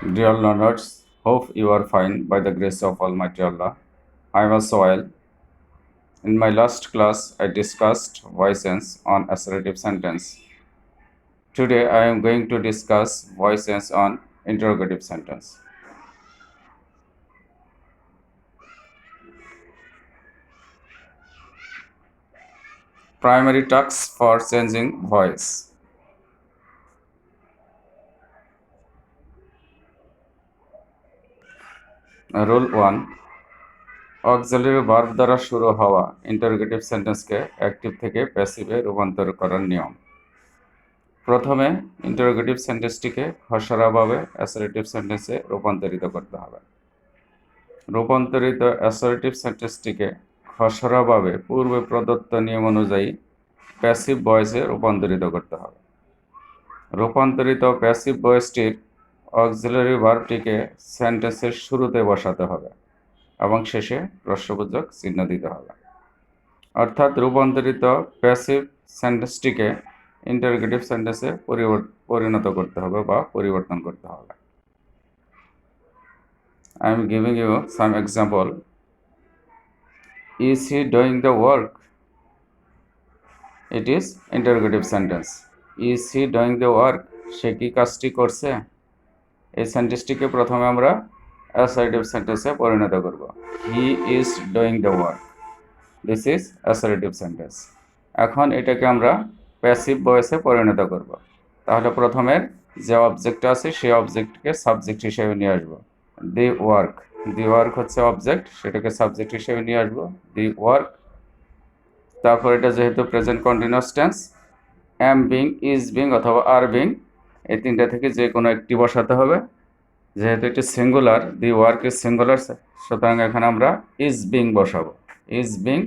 Dear learners, hope you are fine by the grace of Almighty Allah. I am Soil. In my last class, I discussed voice tense on assertive sentence. Today, I am going to discuss voice tense on interrogative sentence. Primary tasks for changing voice. Rule 1. Auxiliary verb দ্বারা শুরু হওয়া interrogative সেন্টেন্সকে active থেকে প্যাসিভে রূপান্তর করার নিয়ম। প্রথমে interrogative সেন্টেন্সটিকে খসড়াভাবে assertive সেন্টেন্সে রূপান্তরিত করতে হবে। রূপান্তরিত অ্যাসার্টিভ সেন্টেন্সটিকে খসড়াভাবে পূর্বে প্রদত্ত নিয়ম অনুযায়ী প্যাসিভ ভয়েসে রূপান্তরিত করতে হবে। রূপান্তরিত প্যাসিভ ভয়েসটির অক্সিলারি ভার্বটিকে সেন্টেন্সের শুরুতে বসাতে হবে এবং শেষে প্রশ্নবোধক চিহ্ন দিতে হবে। অর্থাৎ রূপান্তরিত প্যাসিভ সেন্টেন্সটিকে ইন্টারোগেটিভ সেন্টেন্সে পরিণত করতে হবে বা পরিবর্তন করতে হবে। I am giving you some example. Is he doing the work? It is interrogative sentence. Is he doing the work? সে কি কাজটি করছে? এই সেন্টেন্সটিকে প্রথমে আমরা অ্যাসার্টিভ সেন্টেন্সে পরিণত করব। He is doing the work. This is assertive sentence. এখন এটাকে আমরা প্যাসিভ ভয়েসে পরিণত করব। তাহলে প্রথমের যে অবজেক্ট আছে সেই অবজেক্টকে সাবজেক্ট হিসেবে নিয়ে আসবো। দি ওয়ার্ক, দি ওয়ার্ক হচ্ছে অবজেক্ট, সেটাকে সাবজেক্ট হিসেবে নিয়ে আসবো, দি ওয়ার্ক। তারপর এটা যেহেতু present continuous tense, am being, is being অথবা আর বিং, এই তিনটা থেকে যে কোনো একটি বসাতে হবে। যেহেতু এটি singular, the work is singular, সুতরাং এখানে আমরা ইজ বিং বসাবো। ইজ বিং,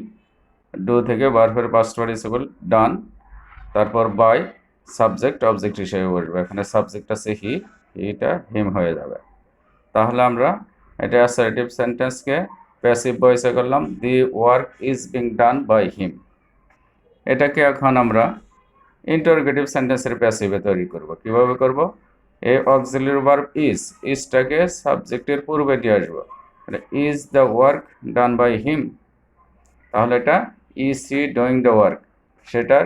ডু থেকে ভার্বের পাস্ট পার্টিসিপল ডান, তারপর বাই, সাবজেক্ট অবজেক্ট হিসেবে বসবে। এখানে সাবজেক্ট আছে হি, হিটা হিম হয়ে যাবে। তাহলে আমরা এটা অ্যাসার্টিভ সেন্টেন্সকে প্যাসিভ ভয়েসে করলাম, the work is being done by him. এটাকে এখন আমরা ইন্টারোগেটিভ সেন্টেন্সের প্যাসিভে তৈরি করব। কিভাবে করব? এ অক্সিলারি ভার্ব ইজ, ইজটাকে সাবজেক্টের পূর্বে দিয়ে আসবো। Is the work done by him, তাহলে এটা is he doing the work, সেটার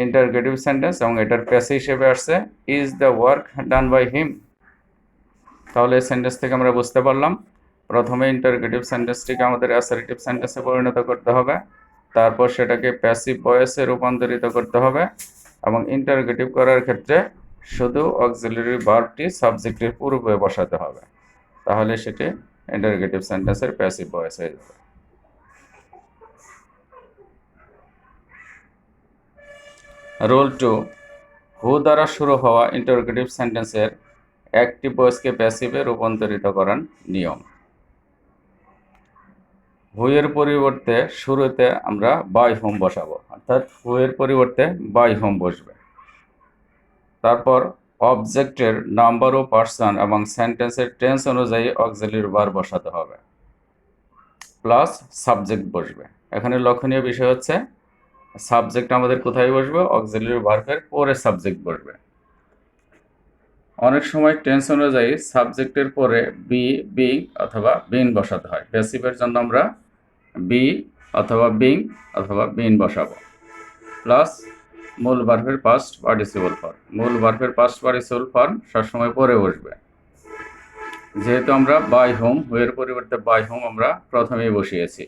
ইন্টারোগেটিভ সেন্টেন্স এবং এটার প্যাসিভ হিসেবে আসছে is the work done by him. তাহলে এই সেন্টেন্স থেকে আমরা বুঝতে পারলাম প্রথমে ইন্টারোগেটিভ সেন্টেন্সটিকে আমাদের অ্যাসার্টিভ সেন্টেন্সে পরিণত করতে হবে, তারপর সেটাকে প্যাসিভ ভয়েসে রূপান্তরিত করতে হবে এবং ইন্টারোগেটিভ করার ক্ষেত্রে শুধু অক্সিলারি ভার্বটি সাবজেক্টের পূর্বে বসাতে হবে, তাহলে সেটি ইন্টারোগেটিভ সেন্টেন্সের প্যাসিভ ভয়েস হয়ে যাবে। রোল 2, হু দ্বারা শুরু হওয়া ইন্টারোগেটিভ সেন্টেন্সের অ্যাক্টিভ ভয়েসকে প্যাসিভে রূপান্তরিত করার নিয়ম। হুয়ের পরিবর্তে শুরুতে আমরা বাই হোম বসাবো, অর্থাৎ হুয়ের পরিবর্তে বাই হোম বসবে। তারপর অবজেক্টের নাম্বার ও পার্সন এবং সেন্টেন্সের টেন্স অনুযায়ী অক্সিলারি ভার্ব বসাতে হবে, প্লাস সাবজেক্ট বসবে। এখানে লক্ষণীয় বিষয় হচ্ছে সাবজেক্ট আমাদের কোথায় বসবে? অক্সিলারি ভার্বের পরে সাবজেক্ট বসবে। অনেক সময় টেন্স অনুযায়ী সাবজেক্টের পরে বি, বিং অথবা বিন বসাতে হয়। প্যাসিভের জন্য আমরা বি অথবা বিং অথবা বিন বসাবো, প্লাস মূল ভার্বের পাস্ট পার্টিসিপল ফর্ম। মূল ভার্বের পাস্ট পার্টিসিপল ফর্ম সবসময় পরে বসবে। যেহেতু আমরা বাই হোম, হুয়ের পরিবর্তে বাই হোম আমরা প্রথমেই বসিয়েছি,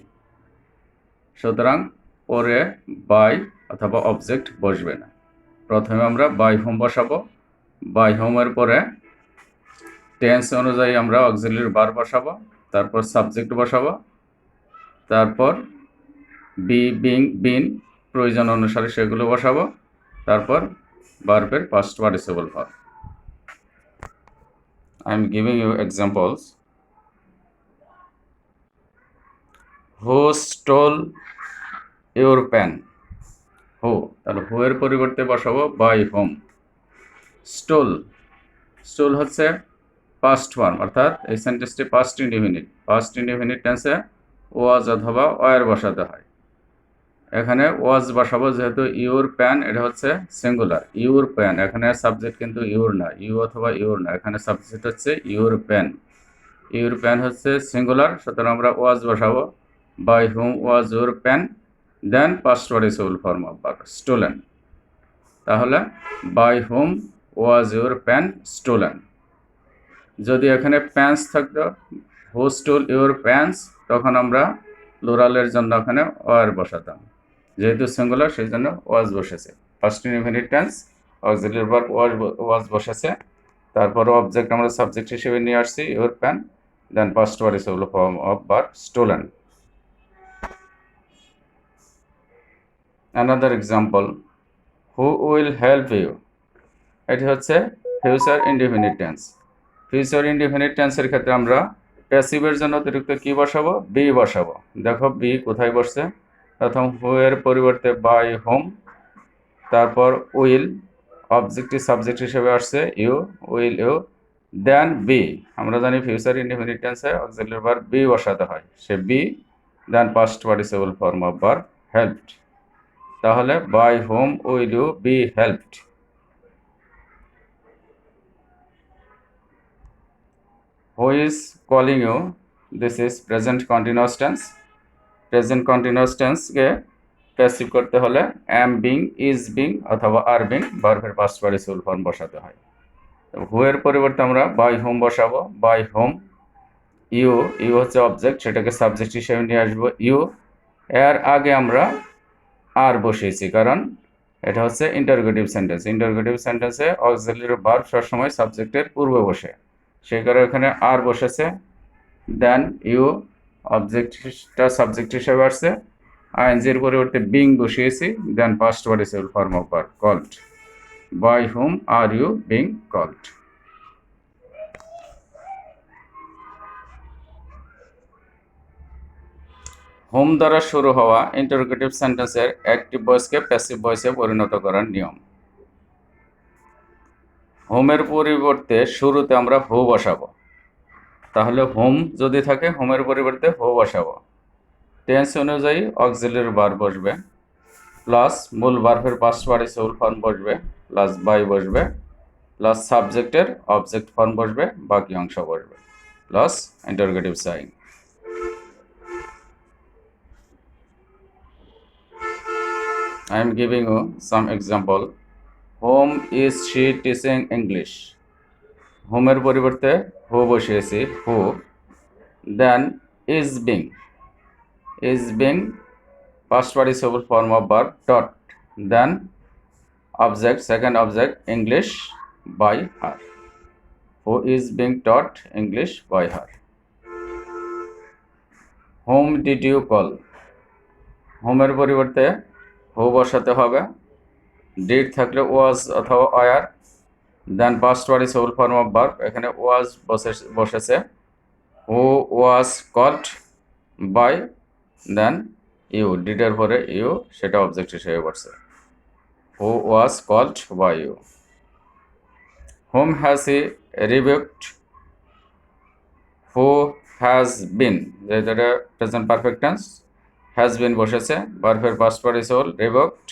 সুতরাং পরে বাই অথবা অবজেক্ট বসবে না। প্রথমে আমরা বাই হোম বসাবো, বাই হোমের পরে টেন্স অনুযায়ী আমরা অক্সিলারি ভার্ব বসাবো, তারপর সাবজেক্ট বসাবো, তারপর বি, বিং, বিন প্রয়োজন অনুসারে সেগুলো বসাবো, তারপর ভার্বের past participle form. I am giving you examples. Who stole your pen? Who, তাহলে হু এর পরিবর্তে বসাবো বাই হোম। স্টোল, স্টোল হচ্ছে পাস্ট ফর্ম, অর্থাৎ এই সেন্টেন্সটি পাস্ট ইনডিফিনিট। পাস্ট ইনডিফিনিট টেন্সে ওয়াজ অথবা ওয়ার বসাতে হয়। এখানে ওয়াজ বসাবো, যেহেতু ইউর প্যান এটা হচ্ছে সিঙ্গুলার, ইউর প্যান, এখানে সাবজেক্ট কিন্তু ইউর না, ইউ অথবা ইউর না, এখানে সাবজেক্ট হচ্ছে ইউর প্যান। ইউর প্যান হচ্ছে সিঙ্গুলার, সুতরাং আমরা ওয়াজ বসাবো। By whom was your pen, then past participle form of verb stolen. তাহলে by whom was your pen stolen. যদি এখানে প্যান্স থাকতো, হু স্টোল ইউর প্যান্স, তখন আমরা প্লুরালের জন্য ওখানে ওয়ার বসাতাম। যেহেতু সিঙ্গুলার সেই জন্য ওয়াজ বসেছে। First indefinite tense auxiliary verb was বসেছে, তারপর অবজেক্ট আমরা সাবজেক্ট হিসেবে নিয়ে আসছি your pen, then past participle form of verb stolen. Another example, who will help you, এটি হচ্ছে future indefinite tense. Future indefinite টেন্সের ক্ষেত্রে আমরা প্যাসিভের জন্য অতিরিক্ত কি বসাবো? বি বসাবো। দেখো বি কোথায় বসছে? প্রথম হু এর পরিবর্তে বাই হোম, তারপর উইল, অবজেক্টিভ সাবজেক্ট হিসেবে আসছে you, will you, then be. আমরা জানি ফিউচার ইনডিফিনিট টেন্সে অক্সিলিয়ারি ভার্ব বি বসাতে হয়, সে be, then past participle form of verb helped. তাহলে by whom will you be helped. Who is calling you, this is present continuous tense. Present continuous টেন্সকে passive করতে হলে am being, is being অথবা are being ভার্বের past participle form বসাতে হয়। হু এর পরিবর্তে আমরা বাই হোম বসাবো। বাই হোম, ইউ, ইউ হচ্ছে অবজেক্ট, সেটাকে সাবজেক্ট হিসেবে নিয়ে আসবো ইউ। এর আগে আমরা আর বসিয়েছি, কারণ এটা হচ্ছে ইন্টারোগেটিভ সেন্টেন্স। ইন্টারোগেটিভ সেন্টেন্সে অক্সিলিয়ারি ভার্ব সবসময় সাবজেক্টের পূর্বে বসে, সেই কারণে এখানে আর বসেছে। দেন ইউ, অবজেক্টটা সাবজেক্ট হিসেবে আসছে, আইএনজির পরিবর্তে বিং বসিয়েছি, then past participle form of verb called. By whom are you being called. Whom দ্বারা শুরু হওয়া ইন্টারোগেটিভ সেন্টেন্সের অ্যাক্টিভ ভয়েসকে প্যাসিভ ভয়েসে পরিণত করার নিয়ম। হোমের পরিবর্তে শুরুতে আমরা হু বসাবো। তাহলে হোম যদি থাকে, হোমের পরিবর্তে হু বসাবো। টেন্স অনুযায়ী অক্সিলিয়ারি ভার্ব বসবে, প্লাস মূল ভার্বের পাস্ট পার্টিসিপল ফর্ম বসবে, প্লাস বাই বসবে, প্লাস সাবজেক্টের অবজেক্ট ফর্ম বসবে, বাকি অংশ বসবে, plus interrogative sign. I am giving you some example. Whom is she teaching English? হোমের পরিবর্তে হু বসিয়েছি, হু, দেন is being, is being past participle form of verb dot, then object, second object English by her. Who is being taught English by her. Whom did you call? হোমের পরিবর্তে হু বসাতে হবে, did থাকলে was অথবা were, then past participle form of verb, এখানে was বসেছে, who was called by, then you, ডিডের পরে ইউ, সেটা অবজেক্ট হিসেবে বসছে, who was called by you. Whom has he rebuked, who has been, যেহেতু এটা present perfect tense, has been বসেছে, ভার্বের past participle rebuked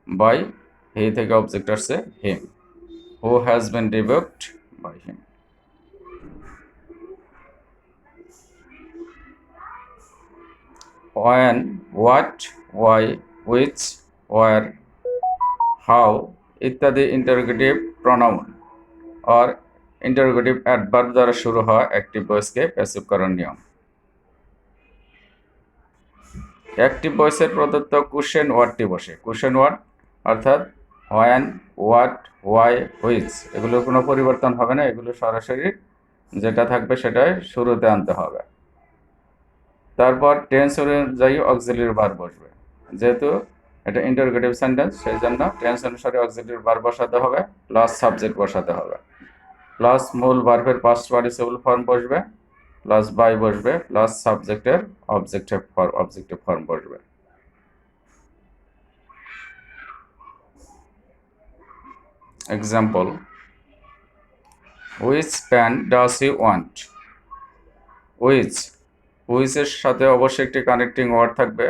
by, he থেকে অবজেক্ট আসছে him, who has been rebuked by him. When, what, why, which, where, how ইত্যাদি interrogative pronoun আর interrogative adverb দ্বারা শুরু হওয়া অ্যাক্টিভ ভয়েসকে প্যাসিভ করার নিয়ম। অ্যাক্টিভ ভয়েসের প্রদত্ত কোশ্চেন ওয়ার্ডটি বসে। কোশ্চেন ওয়ার্ড অর্থাৎ হোয়েন, হোয়াট, হোয়াই, হুইচ, এগুলোর কোনো পরিবর্তন হবে না, এগুলো সরাসরি যেটা থাকবে সেটাই শুরুতে আনতে হবে। তারপর টেন্স অনুযায়ী অক্সিলিয়ারি ভার্ব বসবে, যেহেতু এটা ইন্টারোগেটিভ সেন্টেন্স সেই জন্য টেন্স অনুসারে অক্সিলিয়ারি ভার্ব বসাতে হবে, প্লাস সাবজেক্ট বসাতে হবে, প্লাস মূল ভার্বের পাস্ট পার্টিসিপল ফর্ম বসবে, প্লাস বাই বসবে, প্লাস সাবজেক্টের অবজেক্টিভ ফর্ম বসবে। Example, which pen does he want? হুইচের সাথে অবশ্যই একটি কানেক্টিং ওয়ার্ড থাকবে,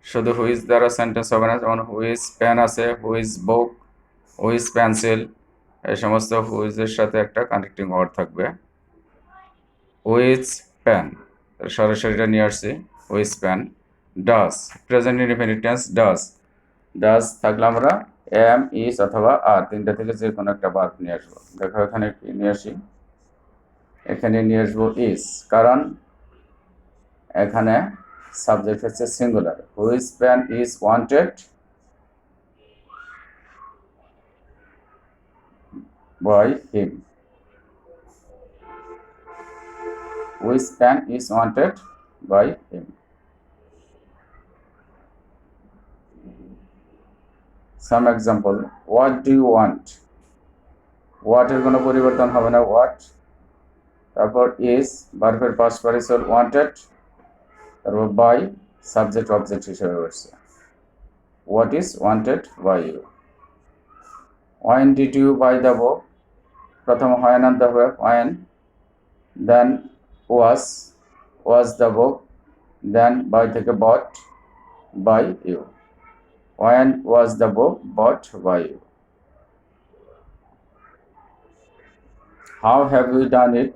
শুধু হুইজ দ্বারা সেন্টেন্স হবে না, যেমন হুইজ পেন আছে, হুইজ বুক, হুইজ পেন্সিল, এই সমস্ত হুইজের সাথে একটা কানেক্টিং ওয়ার্ড থাকবে। হুইজ পেন, সরাসরিটা নিয়ে আসছি, হুইজ পেন। ডাস, প্রেজেন্ট ইনডিফিনিট টেন্স ডাস, ডাস থাকলে আমরা এম, ইজ অথবা আর তিনটা থেকে যে কোনো একটা ভার্ব নিয়ে আসবো। দেখো এখানে কি নিয়ে আসি, এখানে নিয়ে আসবো ইজ, কারণ এখানে সাবজেক্ট হচ্ছে singular. Which pen is wanted by him, which pen is wanted by him. Some example, what do you want, হোয়াটের কোনো পরিবর্তন হবে না, হোয়াট, তারপর ইজ ভার্বের পাস্ট পার্টিসিপল ওয়ান্টেড, তারপর বাই সাবজেক্ট অবজেক্ট হিসেবে বসছে। What is wanted by you. When did you buy the book? প্রথম when আনতে হবে, when, then was the book, then by থেকে bought by you. When was the book bought by you? How have you done it?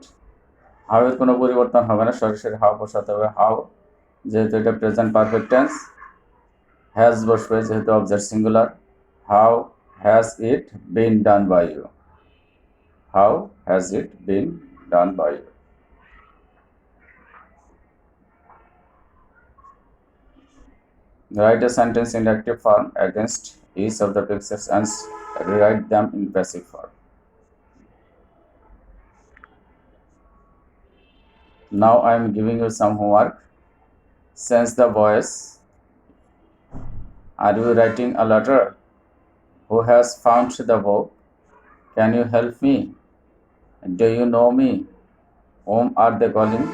How এর কোনো পরিবর্তন হবে না, সরাসরি হাউ বসাতে হবে। হাউ যেহেতু এটা প্রেজেন্ট পারফেক্ট টেন্স, হ্যাজ বসবে যেহেতু object singular. How has it been done by you, how has it been done by you. Write a sentence in active form against each of the pictures and rewrite them in passive form. Now I am giving you some homework. Sense the voice. Are you writing a letter? Who has found the book? Can you help me? Do you know me? Whom are they calling?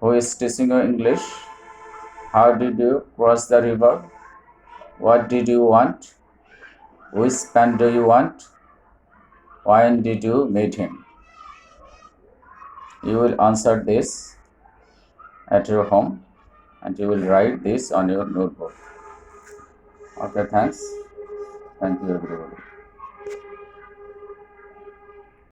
Who is teaching you English? How did you cross the river? What did you want? Which pen do you want? When did you meet him? You will answer this at your home and you will write this on your notebook. Okay, thanks. Thank you everybody.